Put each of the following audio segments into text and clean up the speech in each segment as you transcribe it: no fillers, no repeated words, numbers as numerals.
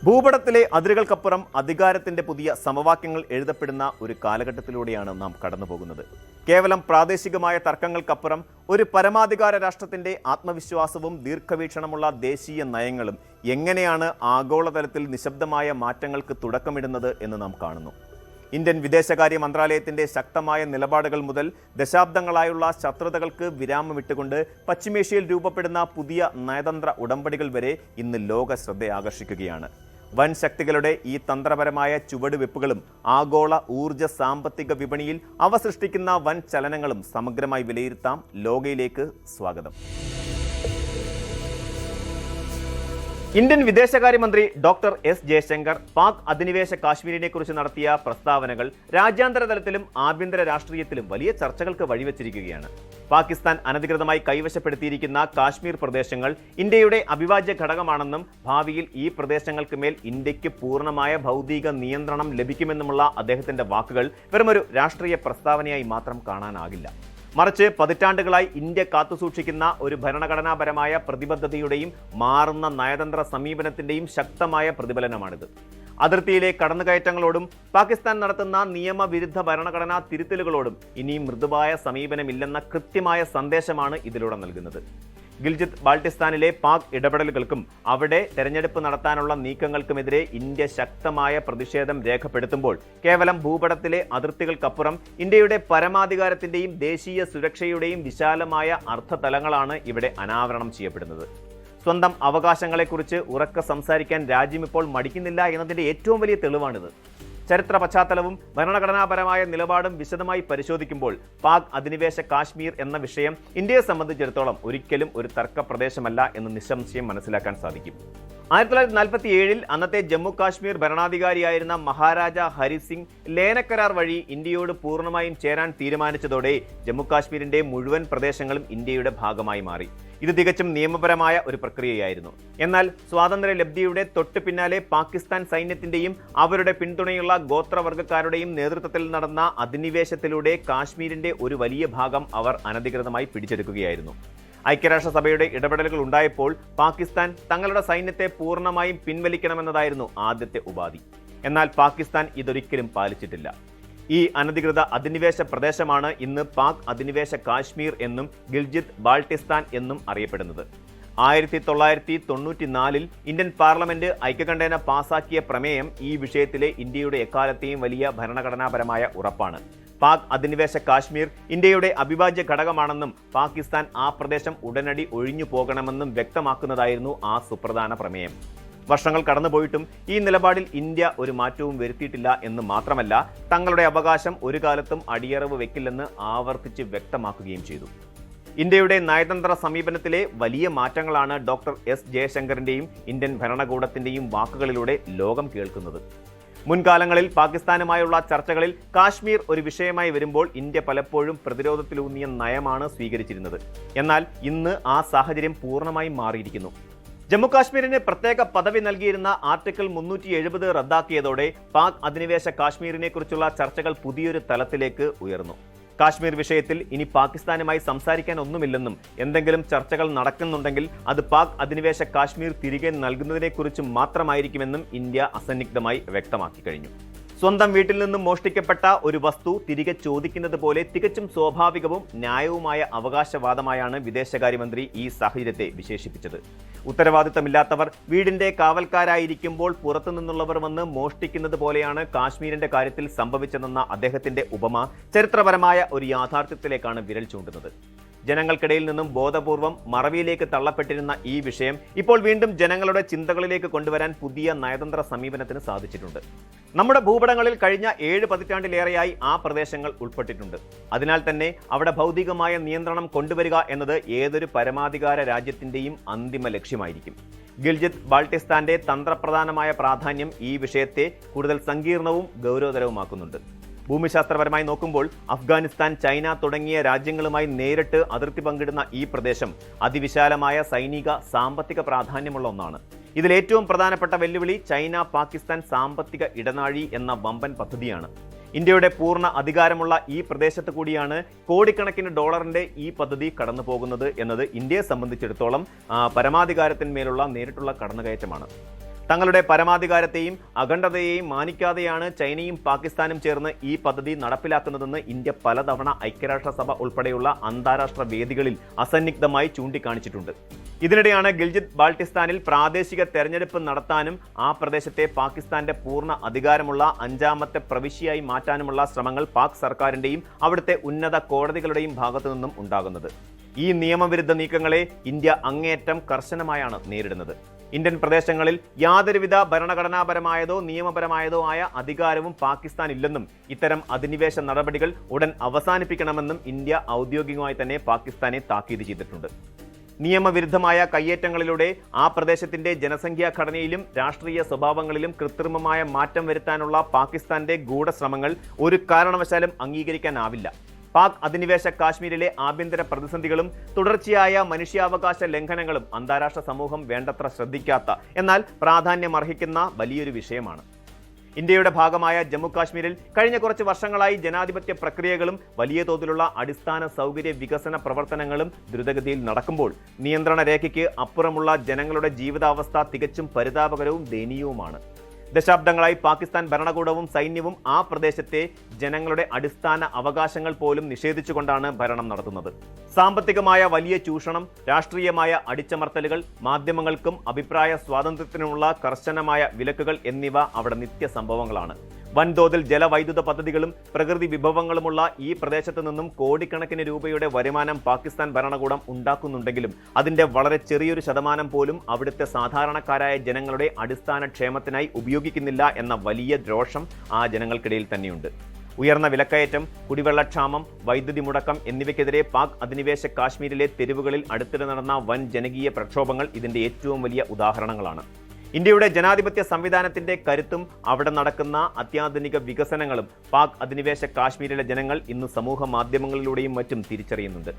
ഭൂപടത്തിലെ അതിരുകൾക്കപ്പുറം അധികാരത്തിന്റെ പുതിയ സമവാക്യങ്ങൾ എഴുതപ്പെടുന്ന ഒരു കാലഘട്ടത്തിലൂടെയാണ് നാം കടന്നുപോകുന്നത്. കേവലം പ്രാദേശികമായ തർക്കങ്ങൾക്കപ്പുറം ഒരു പരമാധികാര രാഷ്ട്രത്തിന്റെ ആത്മവിശ്വാസവും ദീർഘവീക്ഷണമുള്ള ദേശീയ നയങ്ങളും എങ്ങനെയാണ് ആഗോളതലത്തിൽ നിശബ്ദമായ മാറ്റങ്ങൾക്ക് തുടക്കമിടുന്നത് എന്ന് നാം കാണുന്നു. ഇന്ത്യൻ വിദേശകാര്യ മന്ത്രാലയത്തിന്റെ ശക്തമായ നിലപാടുകൾ മുതൽ ദശാബ്ദങ്ങളായുള്ള ശത്രുതകൾക്ക് വിരാമമിട്ടുകൊണ്ട് പശ്ചിമേഷ്യയിൽ രൂപപ്പെടുന്ന പുതിയ നയതന്ത്ര ഉടമ്പടികൾ വരെ ഇന്ന് ലോക ശ്രദ്ധ ആകർഷിക്കുകയാണ്. വൻ ശക്തികളുടെ ഈ തന്ത്രപരമായ ചുവടുവെപ്പുകളും ആഗോള ഊർജ്ജ സാമ്പത്തിക വിപണിയിൽ അവ സൃഷ്ടിക്കുന്ന വൻ ചലനങ്ങളും സമഗ്രമായി വിലയിരുത്താം. ലോകയിലേക്ക് സ്വാഗതം. ഇന്ത്യൻ വിദേശകാര്യമന്ത്രി ഡോക്ടർ എസ് ജയശങ്കർ പാക് അധിനിവേശ കാശ്മീരിനെ കുറിച്ച് നടത്തിയ പ്രസ്താവനകൾ രാജ്യാന്തര തലത്തിലും ആഭ്യന്തര രാഷ്ട്രീയത്തിലും വലിയ ചർച്ചകൾക്ക് വഴിവെച്ചിരിക്കുകയാണ്. പാകിസ്ഥാൻ അനധികൃതമായി കൈവശപ്പെടുത്തിയിരിക്കുന്ന കാശ്മീർ പ്രദേശങ്ങൾ ഇന്ത്യയുടെ അവിഭാജ്യ ഘടകമാണെന്നും ഭാവിയിൽ ഈ പ്രദേശങ്ങൾക്ക് മേൽ ഇന്ത്യക്ക് പൂർണ്ണമായ ഭൗതിക നിയന്ത്രണം ലഭിക്കുമെന്നുമുള്ള അദ്ദേഹത്തിന്റെ വാക്കുകൾ വെറുമൊരു രാഷ്ട്രീയ പ്രസ്താവനയായി മാത്രം കാണാനാകില്ല. മറിച്ച് പതിറ്റാണ്ടുകളായി ഇന്ത്യ കാത്തുസൂക്ഷിക്കുന്ന ഒരു ഭരണഘടനാപരമായ പ്രതിബദ്ധതയുടെയും മാറുന്ന നയതന്ത്ര സമീപനത്തിന്റെയും ശക്തമായ പ്രതിഫലനമാണിത്. അതിർത്തിയിലെ കടന്നുകയറ്റങ്ങളോടും പാകിസ്ഥാൻ നടത്തുന്ന നിയമവിരുദ്ധ ഭരണഘടനാ തിരുത്തലുകളോടും ഇനിയും മൃദുവായ സമീപനമില്ലെന്ന കൃത്യമായ സന്ദേശമാണ് ഇതിലൂടെ നൽകുന്നത്. ഗിൽജിത്ത് ബാൾട്ടിസ്ഥാനിലെ പാക് ഇടപെടലുകൾക്കും അവിടെ തെരഞ്ഞെടുപ്പ് നടത്താനുള്ള നീക്കങ്ങൾക്കുമെതിരെ ഇന്ത്യ ശക്തമായ പ്രതിഷേധം രേഖപ്പെടുത്തുമ്പോൾ കേവലം ഭൂപടത്തിലെ അതിർത്തികൾക്കപ്പുറം ഇന്ത്യയുടെ പരമാധികാരത്തിന്റെയും ദേശീയ സുരക്ഷയുടെയും വിശാലമായ അർത്ഥതലങ്ങളാണ് ഇവിടെ അനാവരണം ചെയ്യപ്പെടുന്നത്. സ്വന്തം അവകാശങ്ങളെക്കുറിച്ച് ഉറക്കെ സംസാരിക്കാൻ രാജ്യം ഇപ്പോൾ മടിക്കുന്നില്ല എന്നതിന്റെ ഏറ്റവും വലിയ തെളിവാണിത്. ചരിത്ര പശ്ചാത്തലവും ഭരണഘടനാപരമായ നിലപാടും വിശദമായി പരിശോധിക്കുമ്പോൾ പാക് അധിനിവേശ കാശ്മീർ എന്ന വിഷയം ഇന്ത്യയെ സംബന്ധിച്ചിടത്തോളം ഒരിക്കലും ഒരു തർക്ക പ്രദേശമല്ല എന്ന് നിസ്സംശയം മനസ്സിലാക്കാൻ സാധിക്കും. 1947 അന്നത്തെ ജമ്മു കാശ്മീർ ഭരണാധികാരിയായിരുന്ന മഹാരാജ ഹരി സിംഗ് ലേനക്കരാർ വഴി ഇന്ത്യയോട് പൂർണ്ണമായും ചേരാൻ തീരുമാനിച്ചതോടെ ജമ്മു കാശ്മീരിന്റെ മുഴുവൻ പ്രദേശങ്ങളും ഇന്ത്യയുടെ ഭാഗമായി മാറി. ഇത് തികച്ചും നിയമപരമായ ഒരു പ്രക്രിയയായിരുന്നു. എന്നാൽ സ്വാതന്ത്ര്യലബ്ധിയുടെ തൊട്ടു പിന്നാലെ പാകിസ്ഥാൻ സൈന്യത്തിന്റെയും അവരുടെ പിന്തുണയുള്ള ഗോത്രവർഗക്കാരുടെയും നേതൃത്വത്തിൽ നടന്ന അധിനിവേശത്തിലൂടെ കാശ്മീരിന്റെ ഒരു വലിയ ഭാഗം അവർ അനധികൃതമായി പിടിച്ചെടുക്കുകയായിരുന്നു. ഐക്യരാഷ്ട്രസഭയുടെ ഇടപെടലുകൾ ഉണ്ടായപ്പോൾ പാകിസ്ഥാൻ തങ്ങളുടെ സൈന്യത്തെ പൂർണ്ണമായും പിൻവലിക്കണമെന്നതായിരുന്നു ആദ്യത്തെ ഉപാധി. എന്നാൽ പാകിസ്ഥാൻ ഇതൊരിക്കലും പാലിച്ചിട്ടില്ല. ഈ അനധികൃത അധിനിവേശ പ്രദേശമാണ് ഇന്ന് പാക് അധിനിവേശ കാശ്മീർ എന്നും ഗിൽജിത്ത് ബാൾട്ടിസ്ഥാൻ എന്നും അറിയപ്പെടുന്നത്. 1994 ഇന്ത്യൻ പാർലമെന്റ് ഐക്യകണ്ഠേന പാസാക്കിയ പ്രമേയം ഈ വിഷയത്തിലെ ഇന്ത്യയുടെ എക്കാലത്തെയും വലിയ ഭരണഘടനാപരമായ ഉറപ്പാണ്. പാക് അധിനിവേശ കാശ്മീർ ഇന്ത്യയുടെ അവിഭാജ്യ ഘടകമാണെന്നും പാകിസ്ഥാൻ ആ പ്രദേശം ഉടനടി ഒഴിഞ്ഞു പോകണമെന്നും വ്യക്തമാക്കുന്നതായിരുന്നു ആ സുപ്രധാന പ്രമേയം. വർഷങ്ങൾ കടന്നുപോയിട്ടും ഈ നിലപാടിൽ ഇന്ത്യ ഒരു മാറ്റവും വരുത്തിയിട്ടില്ല എന്ന് മാത്രമല്ല, തങ്ങളുടെ അവകാശം ഒരു കാലത്തും അടിയറവ് വെക്കില്ലെന്ന് ആവർത്തിച്ച് വ്യക്തമാക്കുകയും ചെയ്തു. ഇന്ത്യയുടെ നയതന്ത്ര സമീപനത്തിലെ വലിയ മാറ്റങ്ങളാണ് ഡോക്ടർ എസ് ജയശങ്കറിന്റെയും ഇന്ത്യൻ ഭരണകൂടത്തിന്റെയും വാക്കുകളിലൂടെ ലോകം കേൾക്കുന്നത്. മുൻകാലങ്ങളിൽ പാകിസ്ഥാനുമായുള്ള ചർച്ചകളിൽ കാശ്മീർ ഒരു വിഷയമായി വരുമ്പോൾ ഇന്ത്യ പലപ്പോഴും പ്രതിരോധത്തിലൂന്നിയ നയമാണ് സ്വീകരിച്ചിരുന്നത്. എന്നാൽ ഇന്ന് ആ സാഹചര്യം പൂർണ്ണമായും മാറിയിരിക്കുന്നു. ജമ്മു കാശ്മീരിന് പ്രത്യേക പദവി നൽകിയിരുന്ന ആർട്ടിക്കിൾ 370 റദ്ദാക്കിയതോടെ പാക് അധിനിവേശ കാശ്മീരിനെ കുറിച്ചുള്ള ചർച്ചകൾ പുതിയൊരു തലത്തിലേക്ക് ഉയർന്നു. കാശ്മീർ വിഷയത്തിൽ ഇനി പാകിസ്ഥാനുമായി സംസാരിക്കാൻ ഒന്നുമില്ലെന്നും എന്തെങ്കിലും ചർച്ചകൾ നടക്കുന്നുണ്ടെങ്കിൽ അത് പാക് അധിനിവേശ കാശ്മീർ തിരികെ നൽകുന്നതിനെക്കുറിച്ച് മാത്രമായിരിക്കുമെന്നും ഇന്ത്യ അസന്നിഗ്ധമായി വ്യക്തമാക്കി കഴിഞ്ഞു. സ്വന്തം വീട്ടിൽ നിന്നും മോഷ്ടിക്കപ്പെട്ട ഒരു വസ്തു തിരികെ ചോദിക്കുന്നത് പോലെ തികച്ചും സ്വാഭാവികവും ന്യായവുമായ അവകാശവാദമായാണ് വിദേശകാര്യമന്ത്രി ഈ സാഹചര്യത്തെ വിശേഷിപ്പിച്ചത്. ഉത്തരവാദിത്തമില്ലാത്തവർ വീടിന്റെ കാവൽക്കാരായിരിക്കുമ്പോൾ പുറത്തുനിന്നുള്ളവർ വന്ന് മോഷ്ടിക്കുന്നത് പോലെയാണ് കാശ്മീരിന്റെ കാര്യത്തിൽ സംഭവിച്ചതെന്ന അദ്ദേഹത്തിന്റെ ഉപമ ചരിത്രപരമായ ഒരു യാഥാർത്ഥ്യത്തിലേക്കാണ് വിരൽ ചൂണ്ടുന്നത്. ജനങ്ങൾക്കിടയിൽ നിന്നും ബോധപൂർവം മറവിയിലേക്ക് തള്ളപ്പെട്ടിരുന്ന ഈ വിഷയം ഇപ്പോൾ വീണ്ടും ജനങ്ങളുടെ ചിന്തകളിലേക്ക് കൊണ്ടുവരാൻ പുതിയ നയതന്ത്ര സമീപനത്തിന് സാധിച്ചിട്ടുണ്ട്. നമ്മുടെ ഭൂപടങ്ങളിൽ കഴിഞ്ഞ 7 പതിറ്റാണ്ടിലേറെയായി ആ പ്രദേശങ്ങൾ ഉൾപ്പെട്ടിട്ടുണ്ട്. അതിനാൽ തന്നെ അവിടെ ഭൗതികമായ നിയന്ത്രണം കൊണ്ടുവരിക എന്നത് ഏതൊരു പരമാധികാര രാജ്യത്തിന്റെയും അന്തിമ ലക്ഷ്യമായിരിക്കും. ഗിൽജിത്ത് ബാൾട്ടിസ്ഥാന്റെ തന്ത്രപ്രധാനമായ പ്രാധാന്യം ഈ വിഷയത്തെ കൂടുതൽ സങ്കീർണവും ഗൗരവതരവുമാക്കുന്നുണ്ട്. ഭൂമിശാസ്ത്രപരമായി നോക്കുമ്പോൾ അഫ്ഗാനിസ്ഥാൻ, ചൈന തുടങ്ങിയ രാജ്യങ്ങളുമായി നേരിട്ട് അതിർത്തി പങ്കിടുന്ന ഈ പ്രദേശം അതിവിശാലമായ സൈനിക സാമ്പത്തിക പ്രാധാന്യമുള്ള ഒന്നാണ്. ഇതിൽ ഏറ്റവും പ്രധാനപ്പെട്ട വെല്ലുവിളി ചൈന പാകിസ്ഥാൻ സാമ്പത്തിക ഇടനാഴി എന്ന വമ്പൻ പദ്ധതിയാണ്. ഇന്ത്യയുടെ പൂർണ്ണ അധികാരമുള്ള ഈ പ്രദേശത്ത് കൂടിയാണ് കോടിക്കണക്കിന് ഡോളറിന്റെ ഈ പദ്ധതി കടന്നു പോകുന്നത് എന്നത് ഇന്ത്യയെ സംബന്ധിച്ചിടത്തോളം പരമാധികാരത്തിന്മേലുള്ള നേരിട്ടുള്ള കടന്നുകയറ്റമാണ്. തങ്ങളുടെ പരമാധികാരത്തെയും അഖണ്ഡതയെയും മാനിക്കാതെയാണ് ചൈനയും പാകിസ്ഥാനും ചേർന്ന് ഈ പദ്ധതി നടപ്പിലാക്കുന്നതെന്ന് ഇന്ത്യ പലതവണ ഐക്യരാഷ്ട്രസഭ ഉൾപ്പെടെയുള്ള അന്താരാഷ്ട്ര വേദികളിൽ അസന്നിഗ്ധമായി ചൂണ്ടിക്കാണിച്ചിട്ടുണ്ട്. ഇതിനിടെയാണ് ഗിൽജിത് ബാൾട്ടിസ്ഥാനിൽ പ്രാദേശിക തെരഞ്ഞെടുപ്പ് നടത്താനും ആ പ്രദേശത്തെ പാകിസ്ഥാന്റെ പൂർണ്ണ അധികാരമുള്ള 5ാമത്തെ പ്രവിശ്യയായി മാറ്റാനുമുള്ള ശ്രമങ്ങൾ പാക് സർക്കാരിന്റെയും അവിടുത്തെ ഉന്നത കോടതികളുടെയും ഭാഗത്തു നിന്നും ഉണ്ടാകുന്നത്. ഈ നിയമവിരുദ്ധ നീക്കങ്ങളെ ഇന്ത്യ അങ്ങേയറ്റം കർശനമായാണ് നേരിടുന്നത്. ഇന്ത്യൻ പ്രദേശങ്ങളിൽ യാതൊരുവിധ ഭരണഘടനാപരമായതോ നിയമപരമായതോ ആയ അധികാരവും പാകിസ്ഥാൻ ഇല്ലെന്നും ഇത്തരം അധിനിവേശ നടപടികൾ ഉടൻ അവസാനിപ്പിക്കണമെന്നും ഇന്ത്യ ഔദ്യോഗികമായി തന്നെ പാകിസ്ഥാനെ താക്കീത് ചെയ്തിട്ടുണ്ട്. നിയമവിരുദ്ധമായ കയ്യേറ്റങ്ങളിലൂടെ ആ പ്രദേശത്തിന്റെ ജനസംഖ്യാ ഘടനയിലും രാഷ്ട്രീയ സ്വഭാവങ്ങളിലും കൃത്രിമമായ മാറ്റം വരുത്താനുള്ള പാകിസ്ഥാന്റെ ഗൂഢശ്രമങ്ങൾ ഒരു കാരണവശാലും അംഗീകരിക്കാനാവില്ല. പാക് അധിനിവേശ കാശ്മീരിലെ ആഭ്യന്തര പ്രതിസന്ധികളും തുടർച്ചയായ മനുഷ്യാവകാശ ലംഘനങ്ങളും അന്താരാഷ്ട്ര സമൂഹം വേണ്ടത്ര ശ്രദ്ധിക്കാത്ത എന്നാൽ പ്രാധാന്യമർഹിക്കുന്ന വലിയൊരു വിഷയമാണ്. ഇന്ത്യയുടെ ഭാഗമായ ജമ്മു കാശ്മീരിൽ കഴിഞ്ഞ കുറച്ച് വർഷങ്ങളായി ജനാധിപത്യ പ്രക്രിയകളും വലിയ തോതിലുള്ള അടിസ്ഥാന സൗകര്യ വികസന പ്രവർത്തനങ്ങളും ദ്രുതഗതിയിൽ നടക്കുമ്പോൾ നിയന്ത്രണ രേഖയ്ക്ക് അപ്പുറമുള്ള ജനങ്ങളുടെ ജീവിതാവസ്ഥ തികച്ചും പരിതാപകരവും ദയനീയവുമാണ്. ദശാബ്ദങ്ങളായി പാകിസ്ഥാൻ ഭരണകൂടവും സൈന്യവും ആ പ്രദേശത്തെ ജനങ്ങളുടെ അടിസ്ഥാന അവകാശങ്ങൾ പോലും നിഷേധിച്ചുകൊണ്ടാണ് ഭരണം നടത്തുന്നത്. സാമ്പത്തികമായ വലിയ ചൂഷണം, രാഷ്ട്രീയമായ അടിച്ചമർത്തലുകൾ, മാധ്യമങ്ങൾക്കും അഭിപ്രായ സ്വാതന്ത്ര്യത്തിനുമുള്ള കർശനമായ വിലക്കുകൾ എന്നിവ അവിടെ നിത്യസംഭവങ്ങളാണ്. വൻതോതിൽ ജലവൈദ്യുത പദ്ധതികളും പ്രകൃതി വിഭവങ്ങളുമുള്ള ഈ പ്രദേശത്തു നിന്നും കോടിക്കണക്കിന് രൂപയുടെ വരുമാനം പാകിസ്ഥാൻ ഭരണകൂടം ഉണ്ടാക്കുന്നുണ്ടെങ്കിലും അതിന്റെ വളരെ ചെറിയൊരു ശതമാനം പോലും അവിടുത്തെ സാധാരണക്കാരായ ജനങ്ങളുടെ അടിസ്ഥാന ക്ഷേമത്തിനായി ഉപയോഗിക്കുന്നില്ല എന്ന വലിയ രോഷം ആ ജനങ്ങൾക്കിടയിൽ തന്നെയുണ്ട്. ഉയർന്ന വിലക്കയറ്റം, കുടിവെള്ളക്ഷാമം, വൈദ്യുതി മുടക്കം എന്നിവയ്ക്കെതിരെ പാക് അധിനിവേശ കാശ്മീരിലെ തെരുവുകളിൽ അടുത്തിടെ നടന്ന വൻ ജനകീയ പ്രക്ഷോഭങ്ങൾ ഇതിന്റെ ഏറ്റവും വലിയ ഉദാഹരണങ്ങളാണ്. ഇന്ത്യയുടെ ജനാധിപത്യ സംവിധാനത്തിന്റെ കരുത്തും അവിടെ നടക്കുന്ന അത്യാധുനിക വികസനങ്ങളും പാക് അധിനിവേശ കാശ്മീരിലെ ജനങ്ങൾ ഇന്ന് സമൂഹ മാധ്യമങ്ങളിലൂടെയും മറ്റും തിരിച്ചറിയുന്നുണ്ട്.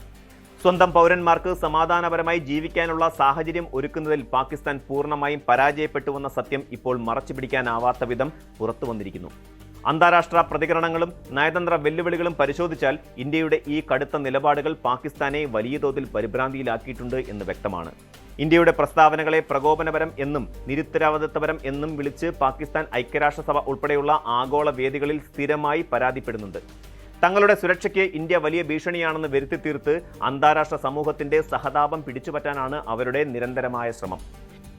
സ്വന്തം പൗരന്മാർക്ക് സമാധാനപരമായി ജീവിക്കാനുള്ള സാഹചര്യം ഒരുക്കുന്നതിൽ പാകിസ്ഥാൻ പൂർണ്ണമായും പരാജയപ്പെട്ടുവെന്ന സത്യം ഇപ്പോൾ മറച്ചുപിടിക്കാനാവാത്ത വിധം പുറത്തു വന്നിരിക്കുന്നു. അന്താരാഷ്ട്ര പ്രതികരണങ്ങളും നയതന്ത്ര വെല്ലുവിളികളും പരിശോധിച്ചാൽ ഇന്ത്യയുടെ ഈ കടുത്ത നിലപാടുകൾ പാകിസ്ഥാനെ വലിയ തോതിൽ പരിഭ്രാന്തിയിലാക്കിയിട്ടുണ്ട് എന്ന് വ്യക്തമാണ്. ഇന്ത്യയുടെ പ്രസ്താവനകളെ പ്രകോപനപരം എന്നും നിരുത്തരവാദിത്തപരം എന്നും വിളിച്ച് പാകിസ്ഥാൻ ഐക്യരാഷ്ട്രസഭ ഉൾപ്പെടെയുള്ള ആഗോള വേദികളിൽ സ്ഥിരമായി പരാതിപ്പെടുന്നുണ്ട്. തങ്ങളുടെ സുരക്ഷയ്ക്ക് ഇന്ത്യ വലിയ ഭീഷണിയാണെന്ന് വരുത്തി തീർത്ത് അന്താരാഷ്ട്ര സമൂഹത്തിന്റെ സഹതാപം പിടിച്ചുപറ്റാനാണ് അവരുടെ നിരന്തരമായ ശ്രമം.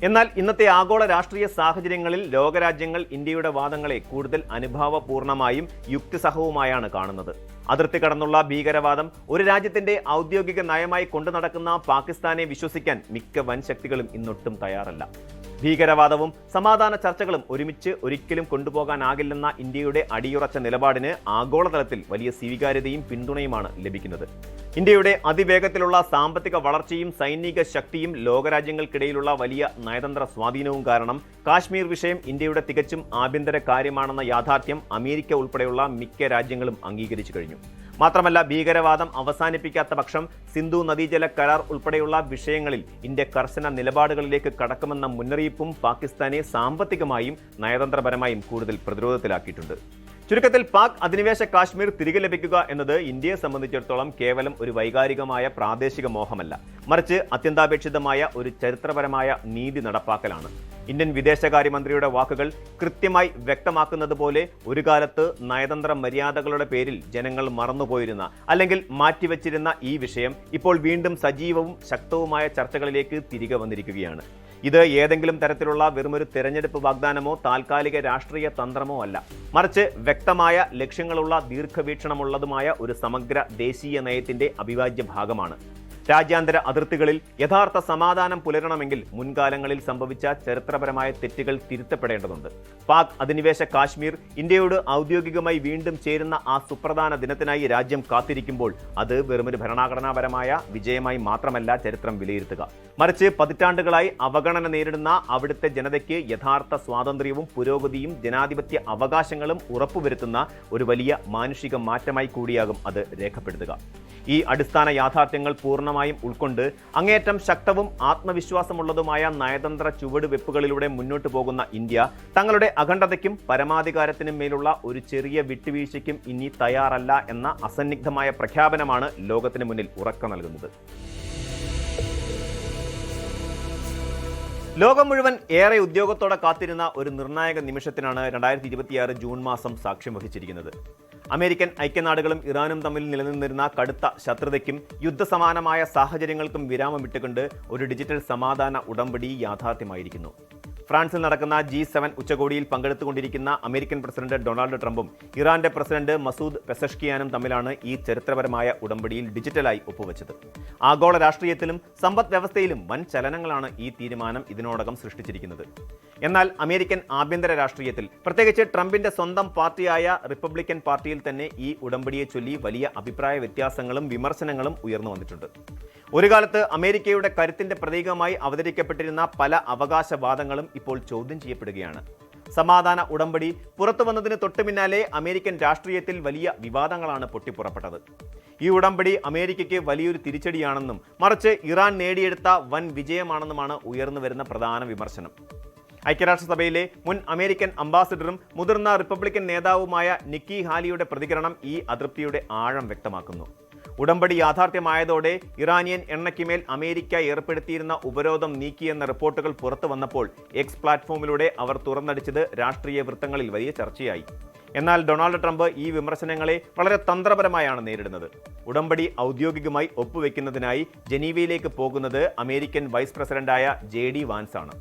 എന്നാൽ ഇന്നത്തെ ആഗോള രാഷ്ട്രീയ സാഹചര്യങ്ങളിൽ ലോകരാജ്യങ്ങൾ ഇന്ത്യയുടെ വാദങ്ങളെ കൂടുതൽ അനുഭാവപൂർണമായും യുക്തിസഹവുമായാണ് കാണുന്നത്. അതിർത്തി കടന്നുള്ള ഭീകരവാദം ഒരു രാജ്യത്തിന്റെ ഔദ്യോഗിക നയമായി കൊണ്ടു നടക്കുന്ന പാകിസ്ഥാനെ വിശ്വസിക്കാൻ മിക്ക വൻ ശക്തികളും ഇന്നൊട്ടും തയ്യാറല്ല. ഭീകരവാദവും സമാധാന ചർച്ചകളും ഒരുമിച്ച് ഒരിക്കലും കൊണ്ടുപോകാനാകില്ലെന്ന ഇന്ത്യയുടെ അടിയുറച്ച നിലപാടിന് ആഗോളതലത്തിൽ വലിയ സ്വീകാര്യതയും പിന്തുണയുമാണ് ലഭിക്കുന്നത്. ഇന്ത്യയുടെ അതിവേഗത്തിലുള്ള സാമ്പത്തിക വളർച്ചയും സൈനിക ശക്തിയും ലോകരാജ്യങ്ങൾക്കിടയിലുള്ള വലിയ നയതന്ത്ര സ്വാധീനവും കാരണം കാശ്മീർ വിഷയം ഇന്ത്യയുടെ തികച്ചും ആഭ്യന്തര കാര്യമാണെന്ന യാഥാർത്ഥ്യം അമേരിക്ക ഉൾപ്പെടെയുള്ള മിക്ക രാജ്യങ്ങളും അംഗീകരിച്ചു കഴിഞ്ഞു. മാത്രമല്ല, ഭീകരവാദം അവസാനിപ്പിക്കാത്ത പക്ഷം സിന്ധു നദീജല കരാർ ഉൾപ്പെടെയുള്ള വിഷയങ്ങളിൽ ഇന്ത്യ കർശന നിലപാടുകളിലേക്ക് കടക്കുമെന്ന മുന്നറിയിപ്പും പാകിസ്ഥാനെ സാമ്പത്തികമായും നയതന്ത്രപരമായും കൂടുതൽ പ്രതിരോധത്തിലാക്കിയിട്ടുണ്ട്. ചുരുക്കത്തിൽ പാക് അധിനിവേശ കാശ്മീർ തിരികെ ലഭിക്കുക എന്നത് ഇന്ത്യയെ സംബന്ധിച്ചിടത്തോളം കേവലം ഒരു വൈകാരികമായ പ്രാദേശിക മോഹമല്ല, മറിച്ച് അത്യന്താപേക്ഷിതമായ ഒരു ചരിത്രപരമായ നീതി നടപ്പാക്കലാണ്. ഇന്ത്യൻ വിദേശകാര്യമന്ത്രിയുടെ വാക്കുകൾ കൃത്യമായി വ്യക്തമാക്കുന്നത് പോലെ ഒരു കാലത്ത് നയതന്ത്ര മര്യാദകളുടെ പേരിൽ ജനങ്ങൾ മറന്നുപോയിരുന്ന അല്ലെങ്കിൽ മാറ്റിവെച്ചിരുന്ന ഈ വിഷയം ഇപ്പോൾ വീണ്ടും സജീവവും ശക്തവുമായ ചർച്ചകളിലേക്ക് തിരികെ വന്നിരിക്കുകയാണ്. ഇത് ഏതെങ്കിലും തരത്തിലുള്ള വെറുമൊരു തെരഞ്ഞെടുപ്പ് വാഗ്ദാനമോ താൽക്കാലിക രാഷ്ട്രീയ തന്ത്രമോ അല്ല, മറിച്ച് വ്യക്തമായ ലക്ഷ്യങ്ങളുള്ള ദീർഘവീക്ഷണമുള്ളതുമായ ഒരു സമഗ്ര ദേശീയ നയത്തിന്റെ അവിഭാജ്യ ഭാഗമാണ്. രാജ്യാന്തര അതിർത്തികളിൽ യഥാർത്ഥ സമാധാനം പുലരണമെങ്കിൽ മുൻകാലങ്ങളിൽ സംഭവിച്ച ചരിത്രപരമായ തെറ്റുകൾ തിരുത്തപ്പെടേണ്ടതുണ്ട്. പാക് അധിനിവേശ കാശ്മീർ ഇന്ത്യയോട് ഔദ്യോഗികമായി വീണ്ടും ചേരുന്ന ആ സുപ്രധാന ദിനത്തിനായി രാജ്യം കാത്തിരിക്കുമ്പോൾ അത് വെറുമൊരു ഭരണഘടനാപരമായ വിജയമായി മാത്രമല്ല ചരിത്രം വിലയിരുത്തുക, മറിച്ച് പതിറ്റാണ്ടുകളായി അവഗണന നേരിടുന്ന അവിടുത്തെ ജനതയ്ക്ക് യഥാർത്ഥ സ്വാതന്ത്ര്യവും പുരോഗതിയും ജനാധിപത്യ അവകാശങ്ങളും ഉറപ്പുവരുത്തുന്ന ഒരു വലിയ മാനുഷിക മാറ്റമായി കൂടിയാകും അത് രേഖപ്പെടുത്തുക. ഈ അടിസ്ഥാന യാഥാർത്ഥ്യങ്ങൾ പൂർണ്ണമായും ഉൾക്കൊണ്ട് അങ്ങേയറ്റം ശക്തവും ആത്മവിശ്വാസമുള്ളതുമായ നയതന്ത്ര ചുവടുവെപ്പുകളിലൂടെ മുന്നോട്ട് പോകുന്ന ഇന്ത്യ തങ്ങളുടെ അഖണ്ഡതയ്ക്കും പരമാധികാരത്തിനും മേലുള്ള ഒരു ചെറിയ വിട്ടുവീഴ്ചയ്ക്കും ഇനി തയ്യാറല്ല എന്ന അസന്നിഗ്ധമായ പ്രഖ്യാപനമാണ് ലോകത്തിന് മുന്നിൽ ഉറക്കം നൽകുന്നത്. ലോകം മുഴുവൻ ഏറെ ഉദ്യോഗത്തോടെ കാത്തിരുന്ന ഒരു നിർണായക നിമിഷത്തിനാണ് 2026 ജൂൺ മാസം സാക്ഷ്യം വഹിച്ചിരിക്കുന്നത്. അമേരിക്കൻ ഐക്യനാടുകളും ഇറാനും തമ്മിൽ നിലനിന്നിരുന്ന കടുത്ത ശത്രുതയ്ക്കും യുദ്ധസമാനമായ സാഹചര്യങ്ങൾക്കും വിരാമമിട്ടുകൊണ്ട് ഒരു ഡിജിറ്റൽ സമാധാന ഉടമ്പടി യാഥാർത്ഥ്യമായിരിക്കുന്നു. ഫ്രാൻസിൽ നടക്കുന്ന G7 ഉച്ചകോടിയിൽ പങ്കെടുത്തുകൊണ്ടിരിക്കുന്ന അമേരിക്കൻ പ്രസിഡന്റ് ഡൊണാൾഡ് ട്രംപും ഇറാന്റെ പ്രസിഡന്റ് മസൂദ് പെസഷ്കിയാനും തമ്മിലാണ് ഈ ചരിത്രപരമായ ഉടമ്പടിയിൽ ഡിജിറ്റലായി ഒപ്പുവെച്ചത്. ആഗോള രാഷ്ട്രീയത്തിലും സമ്പദ് വ്യവസ്ഥയിലും വൻ ചലനങ്ങളാണ് ഈ തീരുമാനം ഇതിനോടകം സൃഷ്ടിച്ചിരിക്കുന്നത്. എന്നാൽ അമേരിക്കൻ ആഭ്യന്തര രാഷ്ട്രീയത്തിൽ, പ്രത്യേകിച്ച് ട്രംപിന്റെ സ്വന്തം പാർട്ടിയായ റിപ്പബ്ലിക്കൻ പാർട്ടിയിൽ തന്നെ ഈ ഉടമ്പടിയെ ചൊല്ലി വലിയ അഭിപ്രായ വ്യത്യാസങ്ങളും വിമർശനങ്ങളും ഉയർന്നു വന്നിട്ടുണ്ട്. ഒരു കാലത്ത് അമേരിക്കയുടെ കരുത്തിന്റെ പ്രതീകമായി അവതരിക്കപ്പെട്ടിരുന്ന പല അവകാശവാദങ്ങളും ഇപ്പോൾ ചോദ്യം ചെയ്യപ്പെടുകയാണ്. സമാധാന ഉടമ്പടി പുറത്തു വന്നതിന് തൊട്ടു പിന്നാലെ അമേരിക്കൻ രാഷ്ട്രീയത്തിൽ വലിയ വിവാദങ്ങളാണ് പൊട്ടിപ്പുറപ്പെട്ടത്. ഈ ഉടമ്പടി അമേരിക്കയ്ക്ക് വലിയൊരു തിരിച്ചടിയാണെന്നും മറിച്ച് ഇറാൻ നേടിയെടുത്ത വൻ വിജയമാണെന്നുമാണ് ഉയർന്നു വരുന്ന പ്രധാന വിമർശനം. ഐക്യരാഷ്ട്രസഭയിലെ മുൻ അമേരിക്കൻ അംബാസിഡറും മുതിർന്ന റിപ്പബ്ലിക്കൻ നേതാവുമായ നിക്കി ഹാലിയുടെ പ്രതികരണം ഈ അതൃപ്തിയുടെ ആഴം വ്യക്തമാക്കുന്നു. ഉടമ്പടി യാഥാർത്ഥ്യമായതോടെ ഇറാനിയൻ എണ്ണയ്ക്കുമേൽ അമേരിക്ക ഏർപ്പെടുത്തിയിരുന്ന ഉപരോധം നീക്കിയെന്ന റിപ്പോർട്ടുകൾ പുറത്തു വന്നപ്പോൾ എക്സ് പ്ലാറ്റ്ഫോമിലൂടെ അവർ തുറന്നടിച്ചത് രാഷ്ട്രീയ വൃത്തങ്ങളിൽ വലിയ ചർച്ചയായി. എന്നാൽ ഡൊണാൾഡ് ട്രംപ് ഈ വിമർശനങ്ങളെ വളരെ തന്ത്രപരമായാണ് നേരിടുന്നത്. ഉടമ്പടി ഔദ്യോഗികമായി ഒപ്പുവെക്കുന്നതിനായി ജനീവയിലേക്ക് പോകുന്നത് അമേരിക്കൻ വൈസ് പ്രസിഡന്റായ JD വാൻസ് ആണ്.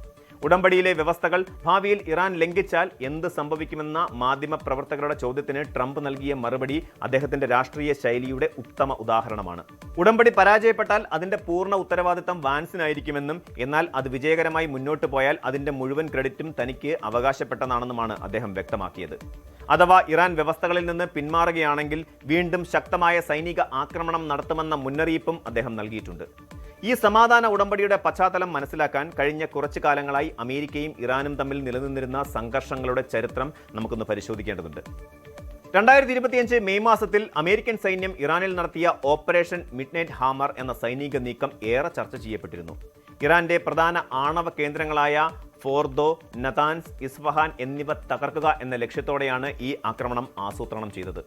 ഉടമ്പടിയിലെ വ്യവസ്ഥകൾ ഭാവിയിൽ ഇറാൻ ലംഘിച്ചാൽ എന്ത് സംഭവിക്കുമെന്ന മാധ്യമപ്രവർത്തകരുടെ ചോദ്യത്തിന് ട്രംപ് നൽകിയ മറുപടി അദ്ദേഹത്തിന്റെ രാഷ്ട്രീയ ശൈലിയുടെ ഉത്തമ ഉദാഹരണമാണ്. ഉടമ്പടി പരാജയപ്പെട്ടാൽ അതിന്റെ പൂർണ്ണ ഉത്തരവാദിത്തം വാൻസിനായിരിക്കുമെന്നും എന്നാൽ അത് വിജയകരമായി മുന്നോട്ട് പോയാൽ അതിന്റെ മുഴുവൻ ക്രെഡിറ്റും തനിക്ക് അവകാശപ്പെട്ടതാണെന്നുമാണ് അദ്ദേഹം വ്യക്തമാക്കിയത്. അഥവാ ഇറാൻ വ്യവസ്ഥകളിൽ നിന്ന് പിന്മാറുകയാണെങ്കിൽ വീണ്ടും ശക്തമായ സൈനിക ആക്രമണം നടത്തുമെന്ന മുന്നറിയിപ്പും അദ്ദേഹം നൽകിയിട്ടുണ്ട്. ഈ സമാധാന ഉടമ്പടിയുടെ പശ്ചാത്തലം മനസ്സിലാക്കാൻ കഴിഞ്ഞ കുറച്ചു കാലങ്ങളായി അമേരിക്കയും ഇറാനും തമ്മിൽ നിലനിന്നിരുന്ന സംഘർഷങ്ങളുടെ ചരിത്രം നമുക്കൊന്ന് പരിശോധിക്കേണ്ടതുണ്ട്. 2025 മെയ് മാസത്തിൽ അമേരിക്കൻ സൈന്യം ഇറാനിൽ നടത്തിയ ഓപ്പറേഷൻ മിഡ്നൈറ്റ് ഹാമർ എന്ന സൈനിക നീക്കം ഏറെ ചർച്ച ചെയ്യപ്പെട്ടിരുന്നു. ഇറാന്റെ പ്രധാന ആണവ കേന്ദ്രങ്ങളായ ഫോർദോ, നതാൻസ്, ഇസ്ഫഹാൻ എന്നിവ തകർക്കുക എന്ന ലക്ഷ്യത്തോടെയാണ് ഈ ആക്രമണം ആസൂത്രണം ചെയ്തത്.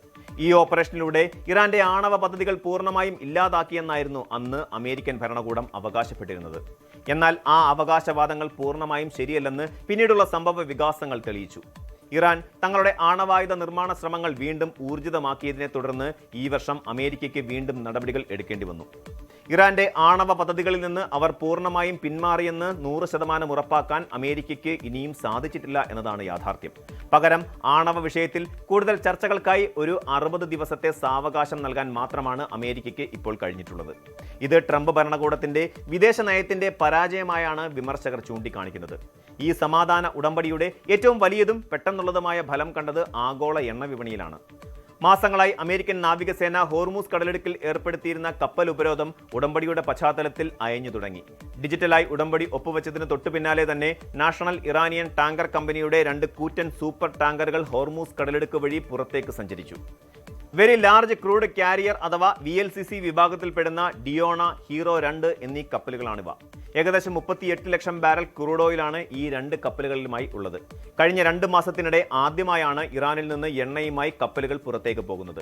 ഈ ഓപ്പറേഷനിലൂടെ ഇറാന്റെ ആണവ പദ്ധതികൾ പൂർണ്ണമായും ഇല്ലാതാക്കിയെന്നായിരുന്നു അന്ന് അമേരിക്കൻ ഭരണകൂടം അവകാശപ്പെട്ടിരുന്നത്. എന്നാൽ ആ അവകാശവാദങ്ങൾ പൂർണ്ണമായും ശരിയല്ലെന്ന് പിന്നീടുള്ള സംഭവ വികാസങ്ങൾ തെളിയിച്ചു. ഇറാൻ തങ്ങളുടെ ആണവായുധ നിർമ്മാണ ശ്രമങ്ങൾ വീണ്ടും ഊർജിതമാക്കിയതിനെ തുടർന്ന് ഈ വർഷം അമേരിക്കയ്ക്ക് വീണ്ടും നടപടികൾ എടുക്കേണ്ടി വന്നു. ഇറാന്റെ ആണവ പദ്ധതികളിൽ നിന്ന് അവർ പൂർണ്ണമായും പിന്മാറിയെന്ന് 100% ഉറപ്പാക്കാൻ അമേരിക്കയ്ക്ക് ഇനിയും സാധിച്ചിട്ടില്ല എന്നതാണ് യാഥാർത്ഥ്യം. പകരം ആണവ വിഷയത്തിൽ കൂടുതൽ ചർച്ചകൾക്കായി ഒരു 60 ദിവസത്തെ സാവകാശം നൽകാൻ മാത്രമാണ് അമേരിക്കയ്ക്ക് ഇപ്പോൾ കഴിഞ്ഞിട്ടുള്ളത്. ഇത് ട്രംപ് ഭരണകൂടത്തിന്റെ വിദേശ നയത്തിന്റെ പരാജയമായാണ് വിമർശകർ ചൂണ്ടിക്കാണിക്കുന്നത്. ഈ സമാധാന ഉടമ്പടിയുടെ ഏറ്റവും വലിയതും പെട്ടെന്നുള്ളതുമായ ഫലം കണ്ടത് ആഗോള എണ്ണ വിപണിയിലാണ്. മാസങ്ങളായി അമേരിക്കൻ നാവികസേന ഹോർമൂസ് കടലിടുക്കിൽ ഏർപ്പെടുത്തിയിരുന്ന കപ്പൽ ഉപരോധം ഉടമ്പടിയുടെ പശ്ചാത്തലത്തിൽ അയഞ്ഞു തുടങ്ങി. ഡിജിറ്റലായി ഉടമ്പടി ഒപ്പുവെച്ചതിന് തൊട്ടു പിന്നാലെ തന്നെ നാഷണൽ ഇറാനിയൻ ടാങ്കർ കമ്പനിയുടെ 2 കൂറ്റൻ സൂപ്പർ ടാങ്കറുകൾ ഹോർമൂസ് കടലിടുക്ക് വഴി പുറത്തേക്ക് സഞ്ചരിച്ചു. വെരി ലാർജ് ക്രൂഡ് കാരിയർ അഥവാ VLCC വിഭാഗത്തിൽപ്പെടുന്ന ഡിയോണ, ഹീറോ 2 എന്നീ കപ്പലുകളാണിവ. ഏകദേശം 38 ലക്ഷം ബാരൽ ക്രൂഡ് ഓയിലാണ് ഈ 2 കപ്പലുകളിലുമായി ഉള്ളത്. കഴിഞ്ഞ 2 മാസത്തിനിടെ ആദ്യമായാണ് ഇറാനിൽ നിന്ന് എണ്ണയുമായി കപ്പലുകൾ പുറത്തേക്ക് പോകുന്നത്.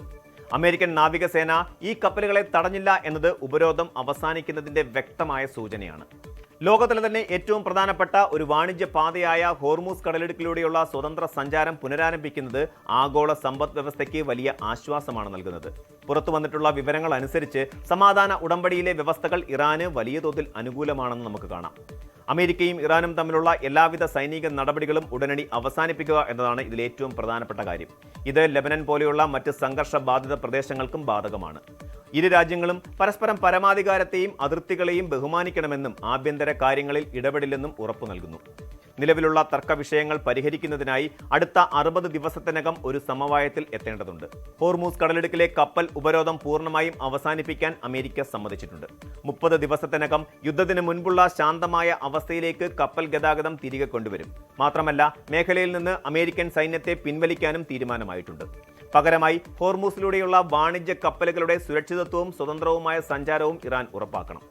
അമേരിക്കൻ നാവികസേന ഈ കപ്പലുകളെ തടഞ്ഞില്ല എന്നത് ഉപരോധം അവസാനിക്കുന്നതിന്റെ വ്യക്തമായ സൂചനയാണ്. ലോകത്തിലെ തന്നെ ഏറ്റവും പ്രധാനപ്പെട്ട ഒരു വാണിജ്യ പാതയായ ഹോർമൂസ് കടലിടുക്കിലൂടെയുള്ള സ്വതന്ത്ര സഞ്ചാരം പുനരാരംഭിക്കുന്നത് ആഗോള സമ്പദ് വ്യവസ്ഥയ്ക്ക് വലിയ ആശ്വാസമാണ് നൽകുന്നത്. പുറത്തു വന്നിട്ടുള്ള വിവരങ്ങൾ അനുസരിച്ച് സമാധാന ഉടമ്പടിയിലെ വ്യവസ്ഥകൾ ഇറാന് വലിയ തോതിൽ അനുകൂലമാണെന്ന് നമുക്ക് കാണാം. അമേരിക്കയും ഇറാനും തമ്മിലുള്ള എല്ലാവിധ സൈനിക നടപടികളും ഉടനടി അവസാനിപ്പിക്കുക എന്നതാണ് ഇതിൽ ഏറ്റവും പ്രധാനപ്പെട്ട കാര്യം. ഇത് ലെബനൻ പോലെയുള്ള മറ്റ് സംഘർഷ ബാധിത പ്രദേശങ്ങൾക്കും ബാധകമാണ്. ഇരു രാജ്യങ്ങളും പരസ്പരം പരമാധികാരത്തെയും അതിർത്തികളെയും ബഹുമാനിക്കണമെന്നും ആഭ്യന്തര കാര്യങ്ങളിൽ ഇടപെടില്ലെന്നും ഉറപ്പു നൽകുന്നു. നിലവിലുള്ള തർക്ക വിഷയങ്ങൾ പരിഹരിക്കുന്നതിനായി അടുത്ത 60 ദിവസത്തിനകം ഒരു സമവായത്തിൽ എത്തേണ്ടതുണ്ട്. ഹോർമൂസ് കടലിടുക്കിലെ കപ്പൽ ഉപരോധം പൂർണ്ണമായും അവസാനിപ്പിക്കാൻ അമേരിക്ക സമ്മതിച്ചിട്ടുണ്ട്. 30 ദിവസത്തിനകം യുദ്ധത്തിന് മുൻപുള്ള ശാന്തമായ അവസ്ഥയിലേക്ക് കപ്പൽ ഗതാഗതം തിരികെ കൊണ്ടുവരും. മാത്രമല്ല, മേഖലയിൽ നിന്ന് അമേരിക്കൻ സൈന്യത്തെ പിൻവലിക്കാനും തീരുമാനമായിട്ടുണ്ട്. പകരമായി ഹോർമൂസിലൂടെയുള്ള വാണിജ്യ കപ്പലുകളുടെ സുരക്ഷിതത്വവും സ്വതന്ത്രവുമായ സഞ്ചാരവും ഇറാൻ ഉറപ്പാക്കണം.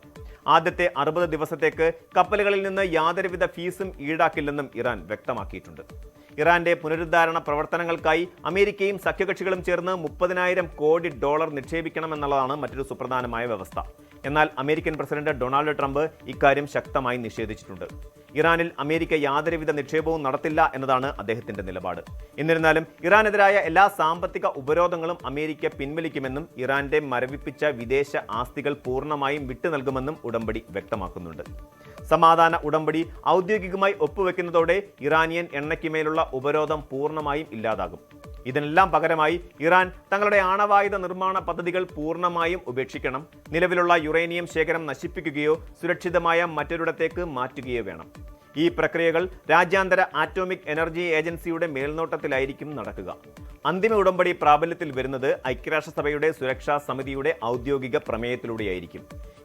ആദ്യത്തെ 60 ദിവസത്തേക്ക് കപ്പലുകളിൽ നിന്ന് യാതൊരുവിധ ഫീസും ഈടാക്കില്ലെന്നും ഇറാൻ വ്യക്തമാക്കിയിട്ടുണ്ട്. ഇറാന്റെ പുനരുദ്ധാരണ പ്രവർത്തനങ്ങൾക്കായി അമേരിക്കയും സഖ്യകക്ഷികളും ചേർന്ന് $30,000 കോടി നിക്ഷേപിക്കണമെന്നുള്ളതാണ് മറ്റൊരു സുപ്രധാനമായ വ്യവസ്ഥ. എന്നാൽ അമേരിക്കൻ പ്രസിഡന്റ് ഡൊണാൾഡ് ട്രംപ് ഇക്കാര്യം ശക്തമായി നിഷേധിച്ചിട്ടുണ്ട്. ഇറാനിൽ അമേരിക്ക യാതൊരുവിധ നിക്ഷേപവും നടത്തില്ല എന്നതാണ് അദ്ദേഹത്തിന്റെ നിലപാട്. എന്നിരുന്നാലും ഇറാനെതിരായ എല്ലാ സാമ്പത്തിക ഉപരോധങ്ങളും അമേരിക്ക പിൻവലിക്കുമെന്നും ഇറാന്റെ മരവിപ്പിച്ച വിദേശ ആസ്തികൾ പൂർണ്ണമായും വിട്ടു നൽകുമെന്നും ഉടമ്പടി വ്യക്തമാക്കുന്നുണ്ട്. സമാധാന ഉടമ്പടി ഔദ്യോഗികമായി ഒപ്പുവെക്കുന്നതോടെ ഇറാനിയൻ എണ്ണയ്ക്കുമേലുള്ള ഉപരോധം പൂർണ്ണമായും ഇല്ലാതാകും. ഇതിനെല്ലാം പകരമായി ഇറാൻ തങ്ങളുടെ ആണവായുധ നിർമ്മാണ പദ്ധതികൾ പൂർണ്ണമായും ഉപേക്ഷിക്കണം, നിലവിലുള്ള യുറേനിയം ശേഖരം നശിപ്പിക്കുകയോ സുരക്ഷിതമായ മറ്റൊരിടത്തേക്ക് മാറ്റുകയോ വേണം. ഈ പ്രക്രിയകൾ രാജ്യാന്തര ആറ്റോമിക് എനർജി ഏജൻസിയുടെ മേൽനോട്ടത്തിലായിരിക്കും നടക്കുക. അന്തിമ ഉടമ്പടി പ്രാബല്യത്തിൽ വരുന്നത് ഐക്യരാഷ്ട്രസഭയുടെ സുരക്ഷാ സമിതിയുടെ ഔദ്യോഗിക പ്രമേയത്തിലൂടെയായിരിക്കും.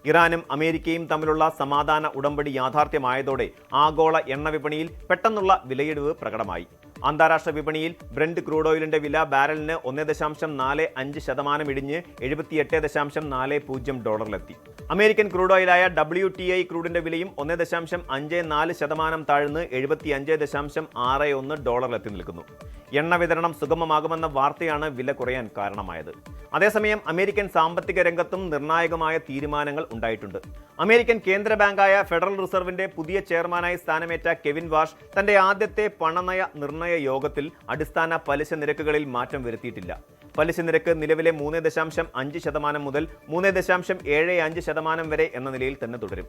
ഇറാനും അമേരിക്കയും തമ്മിലുള്ള സമാധാന ഉടമ്പടി യാഥാർത്ഥ്യമായതോടെ ആഗോള എണ്ണ വിപണിയിൽ പെട്ടെന്നുള്ള വിലയിടിവ് പ്രകടമായി. അന്താരാഷ്ട്ര വിപണിയിൽ ബ്രന്റ് ക്രൂഡ് ഓയിലിന്റെ വില ബാരലിന് 1.45% ഇടിഞ്ഞ് $78.40 അമേരിക്കൻ ക്രൂഡ് ഓയിലായ WTI ക്രൂഡിന്റെ വിലയും 1.54% താഴ്ന്ന് $75.61 നിൽക്കുന്നു. എണ്ണ വിതരണം സുഗമമാകുമെന്ന വാർത്തയാണ് വില കുറയാൻ കാരണമായത്. അതേസമയം അമേരിക്കൻ സാമ്പത്തിക രംഗത്തും നിർണായകമായ തീരുമാനങ്ങൾ ഉണ്ടായിട്ടുണ്ട്. അമേരിക്കൻ കേന്ദ്ര ബാങ്കായ ഫെഡറൽ റിസർവിന്റെ പുതിയ ചെയർമാനായി സ്ഥാനമേറ്റ കെവിൻ വാഷ് തന്റെ ആദ്യത്തെ പണനയ നിർണയ യോഗത്തിൽ അടിസ്ഥാന പലിശ നിരക്കുകളിൽ മാറ്റം വരുത്തിയിട്ടില്ല. പലിശ നിരക്ക് നിലവിലെ 3.5% മുതൽ 3.75% വരെ എന്ന നിലയിൽ തന്നെ തുടരും.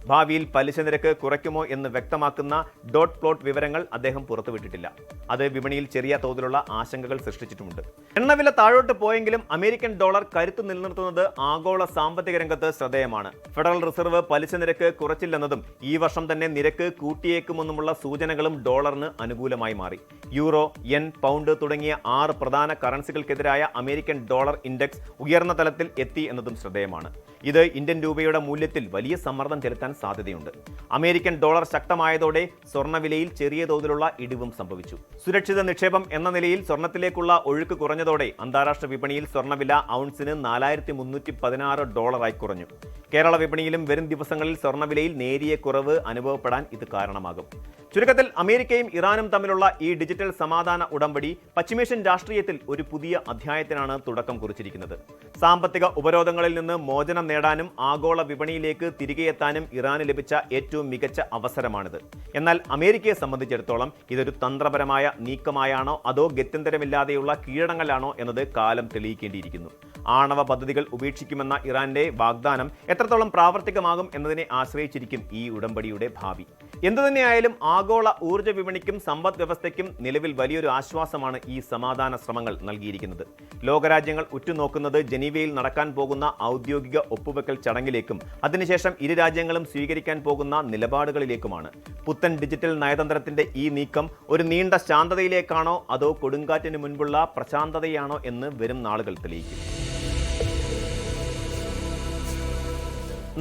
ഭാവിയിൽ പലിശ നിരക്ക് കുറയ്ക്കുമോ എന്ന് വ്യക്തമാക്കുന്ന ഡോട്ട് പ്ലോട്ട് വിവരങ്ങൾ അദ്ദേഹം പുറത്തുവിട്ടിട്ടില്ല. അത് വിപണിയിൽ ചെറിയ തോതിലുള്ള ആശങ്കകൾ സൃഷ്ടിച്ചിട്ടുമുണ്ട്. എണ്ണവില താഴോട്ട് പോയെങ്കിലും അമേരിക്കൻ ഡോളർ കരുത്തു നിലനിർത്തുന്നത് ആഗോള സാമ്പത്തിക രംഗത്ത് ശ്രദ്ധേയമാണ്. ഫെഡറൽ റിസർവ് പലിശ നിരക്ക് കുറച്ചില്ലെന്നതും ഈ വർഷം തന്നെ നിരക്ക് കൂട്ടിയേക്കുമെന്നുമുള്ള സൂചനകളും ഡോളറിന് അനുകൂലമായി മാറി. യൂറോ, യെൻ, പൗണ്ട് തുടങ്ങിയ 6 പ്രധാന കറൻസികൾക്കെതിരായ അമേരിക്കൻ ഡോളർ ഇൻഡെക്സ് ഉയർന്ന തലത്തിൽ എത്തി എന്നതും ശ്രദ്ധേയമാണ്. ഇത് ഇന്ത്യൻ രൂപയുടെ മൂല്യത്തിൽ വലിയ സമ്മർദ്ദം ചെലുത്താൻ സാധ്യതയുണ്ട്. അമേരിക്കൻ ഡോളർ ശക്തമായതോടെ സ്വർണ്ണവിലയിൽ ചെറിയ തോതിലുള്ള ഇടിവും സംഭവിച്ചു. സുരക്ഷിത നിക്ഷേപം എന്ന നിലയിൽ സ്വർണ്ണത്തിലേക്കുള്ള ഒഴുക്ക് കുറഞ്ഞതോടെ അന്താരാഷ്ട്ര വിപണിയിൽ സ്വർണ്ണവില ഔൺസിന് $4,316 കുറഞ്ഞു. കേരള വിപണിയിലും വരും ദിവസങ്ങളിൽ സ്വർണ്ണവിലയിൽ നേരിയ കുറവ് അനുഭവപ്പെടാൻ ഇത് കാരണമാകും. ചുരുക്കത്തിൽ അമേരിക്കയും ഇറാനും തമ്മിലുള്ള ഈ ഡിജിറ്റൽ സമാധാന ഉടമ്പടി പശ്ചിമേഷ്യൻ രാഷ്ട്രീയത്തിൽ ഒരു പുതിയ അധ്യായത്തിനാണ് തുടക്കം കുറിച്ചിരിക്കുന്നത്. സാമ്പത്തിക ഉപരോധങ്ങളിൽ നിന്ന് മോചനം നേടാനും ആഗോള വിപണിയിലേക്ക് തിരികെയെത്താനും ഇറാന് ലഭിച്ച ഏറ്റവും മികച്ച അവസരമാണിത്. എന്നാൽ അമേരിക്കയെ സംബന്ധിച്ചിടത്തോളം ഇതൊരു തന്ത്രപരമായ നീക്കമായാണോ അതോ ഗത്യന്തരമില്ലാതെയുള്ള കീഴടങ്ങലാണോ എന്നത് കാലം തെളിയിക്കേണ്ടിയിരിക്കുന്നു. ആണവ പദ്ധതികൾ ഉപേക്ഷിക്കുമെന്ന ഇറാന്റെ വാഗ്ദാനം എത്രത്തോളം പ്രാവർത്തികമാകും എന്നതിനെ ആശ്രയിച്ചിരിക്കും ഈ ഉടമ്പടിയുടെ ഭാവി. എന്തുതന്നെയായാലും ആഗോള ഊർജ്ജ വിപണിക്കും സമ്പദ് വ്യവസ്ഥയ്ക്കും നിലവിൽ വലിയൊരു ആശ്വാസമാണ് ഈ സമാധാന ശ്രമങ്ങൾ നൽകിയിരിക്കുന്നത്. ലോകരാജ്യങ്ങൾ ഉറ്റുനോക്കുന്നത് ജനീവയിൽ നടക്കാൻ പോകുന്ന ഔദ്യോഗിക ഒപ്പുവെക്കൽ ചടങ്ങിലേക്കും അതിനുശേഷം ഇരു രാജ്യങ്ങളും സ്വീകരിക്കാൻ പോകുന്ന നിലപാടുകളിലേക്കുമാണ്. പുത്തൻ ഡിജിറ്റൽ നയതന്ത്രത്തിന്റെ ഈ നീക്കം ഒരു നീണ്ട ശാന്തതയിലേക്കാണോ അതോ കൊടുങ്കാറ്റിന് മുൻപുള്ള പ്രശാന്തതയാണോ എന്ന് വരും നാളുകൾ തെളിയിക്കും.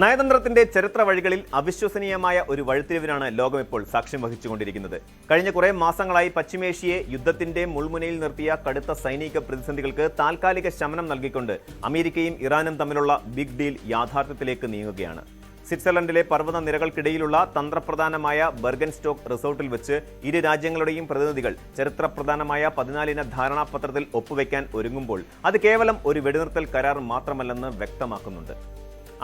നയതന്ത്രത്തിന്റെ ചരിത്ര വഴികളിൽ അവിശ്വസനീയമായ ഒരു വഴിത്തിരിവിനാണ് ലോകം ഇപ്പോൾ സാക്ഷ്യം വഹിച്ചുകൊണ്ടിരിക്കുന്നത്. കഴിഞ്ഞ കുറേ മാസങ്ങളായി പശ്ചിമേഷ്യയെ യുദ്ധത്തിന്റെ മുൾമുനയിൽ നിർത്തിയ കടുത്ത സൈനിക പ്രതിസന്ധികൾക്ക് താൽക്കാലിക ശമനം നൽകിക്കൊണ്ട് അമേരിക്കയും ഇറാനും തമ്മിലുള്ള ബിഗ് ഡീൽ യാഥാർത്ഥ്യത്തിലേക്ക് നീങ്ങുകയാണ്. സ്വിറ്റ്സർലൻഡിലെ പർവ്വത നിരകൾക്കിടയിലുള്ള തന്ത്രപ്രധാനമായ ബെർഗൻസ്റ്റോക്ക് റിസോർട്ടിൽ വെച്ച് ഇരു രാജ്യങ്ങളുടെയും പ്രതിനിധികൾ ചരിത്രപ്രധാനമായ 14 ധാരണാപത്രത്തിൽ ഒപ്പുവെക്കാൻ ഒരുങ്ങുമ്പോൾ അത് കേവലം ഒരു വെടിനിർത്തൽ കരാർ മാത്രമല്ലെന്ന് വ്യക്തമാക്കുന്നുണ്ട്.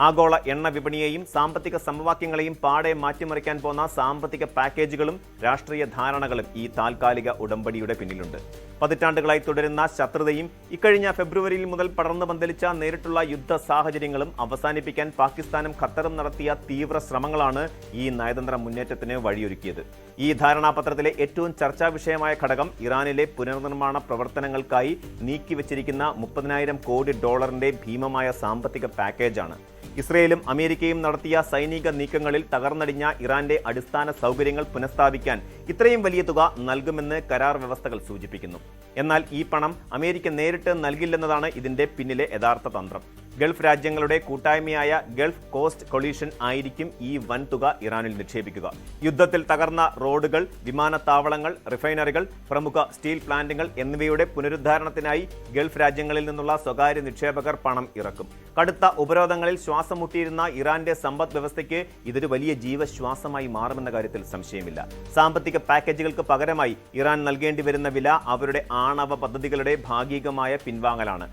ആഗോള എണ്ണ വിപണിയെയും സാമ്പത്തിക സമവാക്യങ്ങളെയും പാടെ മാറ്റിമറിക്കാൻ പോന്ന സാമ്പത്തിക പാക്കേജുകളും രാഷ്ട്രീയ ധാരണകളും ഈ താൽക്കാലിക ഉടമ്പടിയുടെ പിന്നിലുണ്ട്. പതിറ്റാണ്ടുകളായി തുടരുന്ന ശത്രുതയും ഇക്കഴിഞ്ഞ ഫെബ്രുവരിയിൽ മുതൽ പടർന്നു പന്തലിച്ച നേരിട്ടുള്ള യുദ്ധ സാഹചര്യങ്ങളും അവസാനിപ്പിക്കാൻ പാകിസ്ഥാനും ഖത്തറും നടത്തിയ തീവ്ര ശ്രമങ്ങളാണ് ഈ നയതന്ത്ര മുന്നേറ്റത്തിന് വഴിയൊരുക്കിയത്. ഈ ധാരണാപത്രത്തിലെ ഏറ്റവും ചർച്ചാ വിഷയമായ ഘടകം ഇറാനിലെ പുനർനിർമ്മാണ പ്രവർത്തനങ്ങൾക്കായി നീക്കിവച്ചിരിക്കുന്ന $30,000 കോടി ഭീമമായ സാമ്പത്തിക പാക്കേജാണ്. ഇസ്രയേലും അമേരിക്കയും നടത്തിയ സൈനിക നീക്കങ്ങളിൽ തകർന്നടിഞ്ഞ ഇറാന്റെ അടിസ്ഥാന സൗകര്യങ്ങൾ പുനഃസ്ഥാപിക്കാൻ ഇത്രയും വലിയ തുക നൽകുമെന്ന് കരാർ വ്യവസ്ഥകൾ സൂചിപ്പിക്കുന്നു. എന്നാൽ ഈ പണം അമേരിക്ക നേരിട്ട് നൽകില്ലെന്നതാണ് ഇതിന്റെ പിന്നിലെ യഥാർത്ഥ തന്ത്രം. ഗൾഫ് രാജ്യങ്ങളുടെ കൂട്ടായ്മയായ ഗൾഫ് കോസ്റ്റ് കൊളീഷൻ ആയിരിക്കും ഈ വൻതുക ഇറാനിൽ നിക്ഷേപിക്കുക. യുദ്ധത്തിൽ തകർന്ന റോഡുകൾ, വിമാനത്താവളങ്ങൾ, റിഫൈനറികൾ, പ്രമുഖ സ്റ്റീൽ പ്ലാന്റുകൾ എന്നിവയുടെ പുനരുദ്ധാരണത്തിനായി ഗൾഫ് രാജ്യങ്ങളിൽ നിന്നുള്ള സ്വകാര്യ നിക്ഷേപകർ പണം ഇറക്കും. കടുത്ത ഉപരോധങ്ങളിൽ ശ്വാസം മുട്ടിയിരുന്ന ഇറാന്റെ സമ്പദ് വ്യവസ്ഥയ്ക്ക് ഇതൊരു വലിയ ജീവശ്വാസമായി മാറുമെന്ന കാര്യത്തിൽ സംശയമില്ല. സാമ്പത്തിക പാക്കേജുകൾക്ക് പകരമായി ഇറാൻ നൽകേണ്ടി വരുന്ന വില അവരുടെ ആണവ പദ്ധതികളുടെ ഭാഗികമായ പിൻവാങ്ങലാണ്.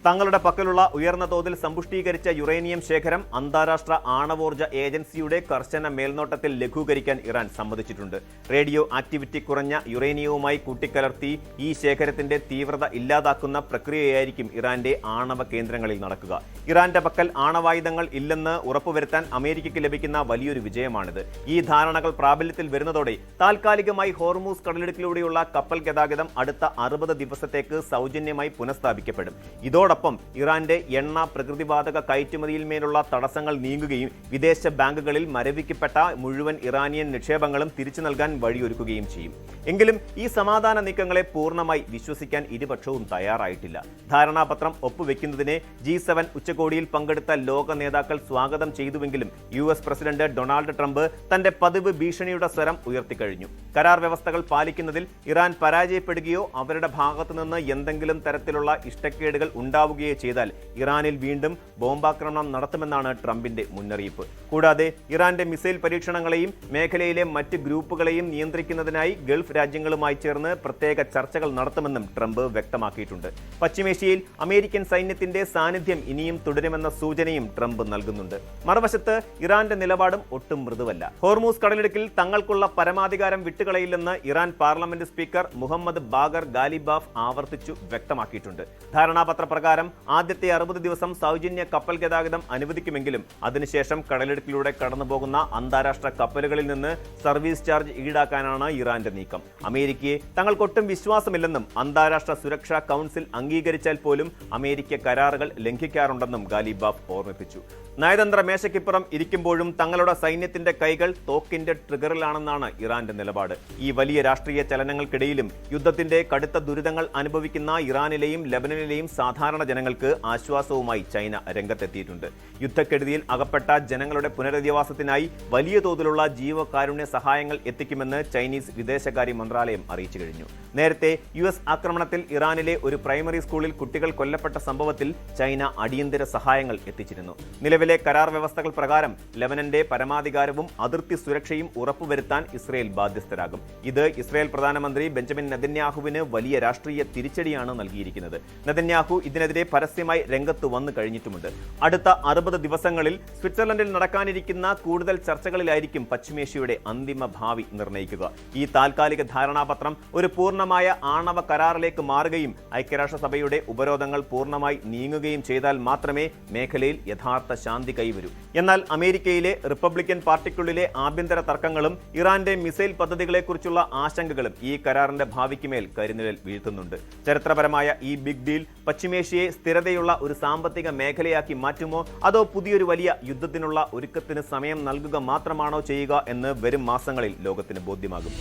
തങ്ങളുടെ പക്കലുള്ള ഉയർന്ന തോതിൽ സമ്പുഷ്ടീകരിച്ച യുറേനിയം ശേഖരം അന്താരാഷ്ട്ര ആണവോർജ്ജ ഏജൻസിയുടെ കർശന മേൽനോട്ടത്തിൽ ലഘൂകരിക്കാൻ ഇറാൻ സമ്മതിച്ചിട്ടുണ്ട്. റേഡിയോ ആക്ടിവിറ്റി കുറഞ്ഞ യുറേനിയവുമായി കൂട്ടിക്കലർത്തി ഈ ശേഖരത്തിന്റെ തീവ്രത ഇല്ലാതാക്കുന്ന പ്രക്രിയയായിരിക്കും ഇറാന്റെ ആണവ കേന്ദ്രങ്ങളിൽ നടക്കുക. ഇറാന്റെ പക്കൽ ആണവായുധങ്ങൾ ഇല്ലെന്ന് ഉറപ്പുവരുത്താൻ അമേരിക്കയ്ക്ക് ലഭിക്കുന്ന വലിയൊരു വിജയമാണിത്. ഈ ധാരണകൾ പ്രാബല്യത്തിൽ വരുന്നതോടെ താൽക്കാലികമായി ഹോർമൂസ് കടലിടുക്കിലൂടെയുള്ള കപ്പൽ ഗതാഗതം അടുത്ത 60 ദിവസത്തേക്ക് സൗജന്യമായി പുനഃസ്ഥാപിക്കപ്പെടും. ഇതോടൊപ്പം ഇറാന്റെ എണ്ണ പ്രകൃതിവാതക കയറ്റുമതിയിൽ മേലുള്ള തടസ്സങ്ങൾ നീങ്ങുകയും വിദേശ ബാങ്കുകളിൽ മരവിക്കപ്പെട്ട മുഴുവൻ ഇറാനിയൻ നിക്ഷേപങ്ങളും തിരിച്ചു നൽകാൻ വഴിയൊരുക്കുകയും ചെയ്യും. എങ്കിലും ഈ സമാധാന നീക്കങ്ങളെ പൂർണ്ണമായി വിശ്വസിക്കാൻ ഇരുപക്ഷവും തയ്യാറായിട്ടില്ല. ധാരണാപത്രം ഒപ്പുവെക്കുന്നതിനെ G7 ഉച്ചകോടിയിൽ പങ്കെടുത്ത ലോക നേതാക്കൾ സ്വാഗതം ചെയ്തുവെങ്കിലും US പ്രസിഡന്റ് ഡൊണാൾഡ് ട്രംപ് തന്റെ പതിവ് ഭീഷണിയുടെ സ്വരം ഉയർത്തിക്കഴിഞ്ഞു. കരാർ വ്യവസ്ഥകൾ പാലിക്കുന്നതിൽ ഇറാൻ പരാജയപ്പെടുകയോ അവരുടെ ഭാഗത്തുനിന്ന് എന്തെങ്കിലും തരത്തിലുള്ള ഇഷ്ടക്കേടുകൾ ഉണ്ടാവുകയോ ചെയ്താൽ ഇറാനിൽ വീണ്ടും ബോംബാക്രമണം നടത്തുമെന്നാണ് ട്രംപിന്റെ മുന്നറിയിപ്പ്. കൂടാതെ ഇറാന്റെ മിസൈൽ പരീക്ഷണങ്ങളെയും മേഖലയിലെ മറ്റ് ഗ്രൂപ്പുകളെയും നിയന്ത്രിക്കുന്നതിനായി ഗൾഫ് രാജ്യങ്ങളുമായി ചേർന്ന് പ്രത്യേക ചർച്ചകൾ നടത്തുമെന്നും ട്രംപ് വ്യക്തമാക്കിയിട്ടുണ്ട്. പശ്ചിമേഷ്യയിൽ അമേരിക്കൻ സൈന്യത്തിന്റെ സാന്നിധ്യം ഇനിയും തുടരുമെന്ന സൂചനയും ട്രംപ് നൽകുന്നുണ്ട്. മറുവശത്ത് ഇറാന്റെ നിലപാടും ഒട്ടും മൃദുവല്ല. ഹോർമൂസ് കടലിടുക്കിൽ തങ്ങൾക്കുള്ള പരമാധികാരം വിട്ടുകളയില്ലെന്ന് Iran parliament speaker Mohammad Bagher Ghalibaf ആവർത്തിച്ചു വ്യക്തമാക്കിയിട്ടുണ്ട്. ധാരണാപത്ര പ്രകാരം ആദ്യത്തെ 60 ദിവസം സൗജന്യ കപ്പൽ ഗതാഗതം അനുവദിക്കുമെങ്കിലും അതിനുശേഷം കടലിടുക്കിലൂടെ കടന്നുപോകുന്ന അന്താരാഷ്ട്ര കപ്പലുകളിൽ നിന്ന് സർവീസ് ചാർജ് ഈടാക്കാനാണ് ഇറാന്റെ നീക്കം. അമേരിക്കയെ തങ്ങൾക്കൊട്ടും വിശ്വാസമില്ലെന്നും അന്താരാഷ്ട്ര സുരക്ഷാ കൗൺസിൽ അംഗീകരിച്ചാൽ പോലും അമേരിക്ക കരാറുകൾ ലംഘിക്കാറുണ്ടെന്നും ഗാലിബാഫ് ഓർമ്മിപ്പിച്ചു. നയതന്ത്ര മേശയ്ക്കിപ്പുറം ഇരിക്കുമ്പോഴും തങ്ങളുടെ സൈന്യത്തിന്റെ കൈകൾ തോക്കിന്റെ ട്രിഗറിലാണെന്നാണ് ഇറാന്റെ നിലപാട്. ഈ വലിയ രാഷ്ട്രീയ ചലനങ്ങൾക്കിടയിലും യുദ്ധത്തിന്റെ കടുത്ത ദുരിതങ്ങൾ അനുഭവിക്കുന്ന ഇറാനിലെയും ലബനനിലെയും സാധാരണ ജനങ്ങൾക്ക് ആശ്വാസവുമായി ചൈന രംഗത്തെത്തിയിട്ടുണ്ട്. യുദ്ധക്കെടുതിയിൽ അകപ്പെട്ട ജനങ്ങളുടെ പുനരധിവാസത്തിനായി വലിയ തോതിലുള്ള ജീവകാരുണ്യ സഹായങ്ങൾ എത്തിക്കുമെന്ന് ചൈനീസ് വിദേശകാര്യ മന്ത്രാലയം അറിയിച്ചു കഴിഞ്ഞു. നേരത്തെ US ആക്രമണത്തിൽ ഇറാനിലെ ഒരു പ്രൈമറി സ്കൂളിൽ കുട്ടികൾ കൊല്ലപ്പെട്ട സംഭവത്തിൽ ചൈന അടിയന്തര സഹായങ്ങൾ എത്തിച്ചിരുന്നു. നിലവിലെ കരാർ വ്യവസ്ഥകൾ പ്രകാരം ലെബനന്റെ പരമാധികാരവും അതിർത്തി സുരക്ഷയും ഉറപ്പുവരുത്താൻ ഇസ്രയേൽ ബാധ്യസ്ഥരാകും. ഇത് ഇസ്രയേൽ പ്രധാനമന്ത്രി ബെഞ്ചമിൻ നെതന്യാഹുവിന് വലിയ രാഷ്ട്രീയ തിരിച്ചടിയാണ് നൽകിയിരിക്കുന്നത്. നെതന്യാഹു ഇതിനെതിരെ പരസ്യമായി രംഗത്ത് വന്നു കഴിഞ്ഞിട്ടുമുണ്ട്. അടുത്ത 60 ദിവസങ്ങളിൽ സ്വിറ്റ്സർലൻഡിൽ നടക്കാനിരിക്കുന്ന കൂടുതൽ ചർച്ചകളിലായിരിക്കും പശ്ചിമേഷ്യയുടെ അന്തിമ ഭാവി നിർണ്ണയിക്കുക. ഈ താൽക്കാലിക ധാരണാപത്രം ഒരു പൂർണ്ണമായ ആണവ കരാറിലേക്ക് മാറുകയും ഐക്യരാഷ്ട്രസഭയുടെ ഉപരോധങ്ങൾ പൂർണ്ണമായി നീങ്ങുകയും ചെയ്താൽ മാത്രമേ മേഖലയിൽ യഥാർത്ഥ ശാന്തി കൈവരൂ. എന്നാൽ അമേരിക്കയിലെ റിപ്പബ്ലിക്കൻ പാർട്ടിക്കുള്ളിലെ ആഭ്യന്തര തർക്കങ്ങളും ഇറാന്റെ മിസൈൽ പദ്ധതികളെക്കുറിച്ചുള്ള ആശങ്കകളും ഈ കരാറിന്റെ ഭാവിക്ക് മേൽ കരിനിഴൽ വീഴ്ത്തുന്നുണ്ട്. ചരിത്രപരമായ ഈ ബിഗ് ഡീൽ പശ്ചിമേഷ്യയെ സ്ഥിരതയുള്ള ഒരു സാമ്പത്തിക മേഖലയാക്കി മാറ്റുമോ അതോ പുതിയൊരു വലിയ യുദ്ധത്തിനുള്ള ഒരുക്കത്തിന് സമയം നൽകുക മാത്രമാണോ ചെയ്യുക എന്ന് വരും മാസങ്ങളിൽ ലോകത്തിന് ബോധ്യമാകും.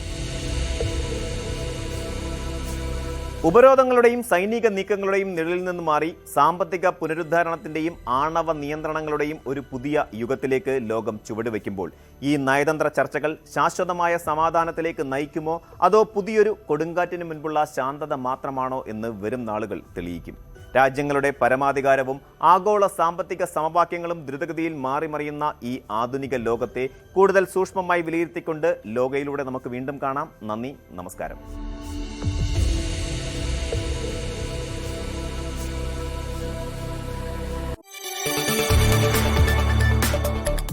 ഉപരോധങ്ങളുടെയും സൈനിക നീക്കങ്ങളുടെയും നിഴലിൽ നിന്ന് മാറി സാമ്പത്തിക പുനരുദ്ധാരണത്തിന്റെയും ആണവ നിയന്ത്രണങ്ങളുടെയും ഒരു പുതിയ യുഗത്തിലേക്ക് ലോകം ചുവടുവെക്കുമ്പോൾ ഈ നയതന്ത്ര ചർച്ചകൾ ശാശ്വതമായ സമാധാനത്തിലേക്ക് നയിക്കുമോ അതോ പുതിയൊരു കൊടുങ്കാറ്റിന് മുൻപുള്ള ശാന്തത മാത്രമാണോ എന്ന് വരും നാളുകൾ തെളിയിക്കും. രാജ്യങ്ങളുടെ പരമാധികാരവും ആഗോള സാമ്പത്തിക സമവാക്യങ്ങളും ദ്രുതഗതിയിൽ മാറിമറിയുന്ന ഈ ആധുനിക ലോകത്തെ കൂടുതൽ സൂക്ഷ്മമായി വിലയിരുത്തിക്കൊണ്ട് ലോകയിലൂടെ നമുക്ക് വീണ്ടും കാണാം. നന്ദി, നമസ്കാരം.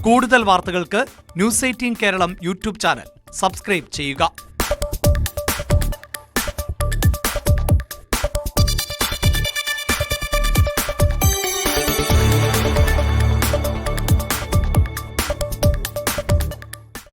കൂടുതൽ വാർത്തകൾക്ക് News 18 Keralam YouTube channel subscribe ചെയ്യുക.